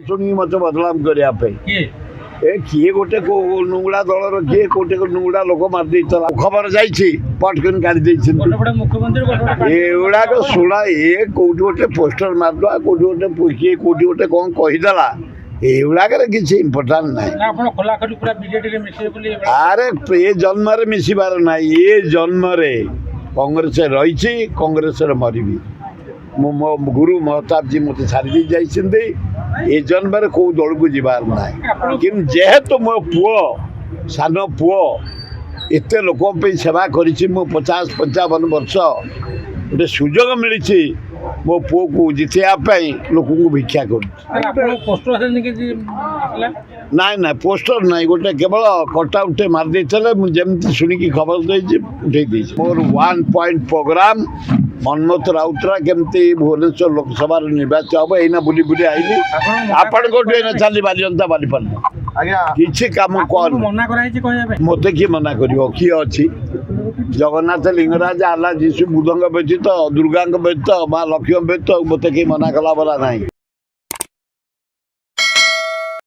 ଶୁଣିକି ମତେ ବଦନାମ କରିବା ପାଇଁ କିଏ ଗୋଟେ ନୁଙ୍ଗଡ଼ା ଦଳର କିଏ କୋଉଟେ ନୁଙ୍ଗଡ଼ା ଲୋକ ମାରିଦେଇଥିଲା ଖବର ଯାଇଛି ପଟକିନି କାଢି ଦେଇଛନ୍ତି ଏଗୁଡାକ ଶୁଣା କୋଉଠି ଗୋଟେ ପୋଷ୍ଟର ମାରିଦବା କୋଉଠି ଗୋଟେ କିଏ କୋଉଠି ଗୋଟେ କଣ କହିଦେଲା ଏଗୁଡାକରେ କିଛି ଇମ୍ପୋର୍ଟାଣ୍ଟ ନାହିଁ। ଆରେ ଏ ଜନ୍ମରେ ମିଶିବାର ନାହିଁ ଏ ଜନ୍ମରେ କଂଗ୍ରେସ ରହିଛି କଂଗ୍ରେସରେ ମରିବି ମୁଁ ମୋ ଗୁରୁ ମହତାବଜୀ ମୋତେ ଛାଡ଼ିଦେଇ ଯାଇଛନ୍ତି ଏ ଜନ୍ମରେ କେଉଁ ଦଳକୁ ଯିବାର ନାହିଁ। କିନ୍ତୁ ଯେହେତୁ ମୋ ପୁଅ ସାନ ପୁଅ ଏତେ ଲୋକଙ୍କ ପାଇଁ ସେବା କରିଛି ମୁଁ 50-55 ବର୍ଷ ଗୋଟେ ସୁଯୋଗ ମିଳିଛି ମୋ ପୁଅକୁ ଜିତେଇବା ପାଇଁ ଲୋକଙ୍କୁ ଭିକ୍ଷା କରୁଛି। ନାଇଁ ନାଇଁ ପୋଷ୍ଟର ନାହିଁ ଗୋଟେ କେବଳ କଟା ଉଠେ ମାରିଦେଇଥିଲେ ମୁଁ ଯେମିତି ଶୁଣିକି ଖବର ଦେଇଛି ଉଠେଇ ଦେଇଛି। ମୋର 1 ପଏଣ୍ଟ ପ୍ରୋଗ୍ରାମ ମନ୍ମଥ ରାଉତରା କେମିତି ଭୁବନେଶ୍ୱର ଲୋକସଭାର ନିର୍ବାଚନ ହବ ଏଇନା ବୁଲି ବୁଲି ଆଇଲି ଆପଣଙ୍କଠୁ ଏଇନା ଚାଲି ବାଲିଅନ୍ତା ବାଲିପାରୁନି କିଛି କାମ କର ମତେ କିଏ ମନା କରିବ କିଏ ଅଛି ଜଗନ୍ନାଥ ଲିଙ୍ଗରାଜ ଆଲ୍ଲା ଯୀଶୁ ବୁଦ୍ଧଙ୍କ ବ୍ୟତୀତ ଦୁର୍ଗାଙ୍କ ବ୍ୟତୀତ ମା ଲକ୍ଷ୍ମୀଙ୍କ ବ୍ୟତୀତ ମତେ କିଏ ମନା କଲା ବଲା ନାହିଁ।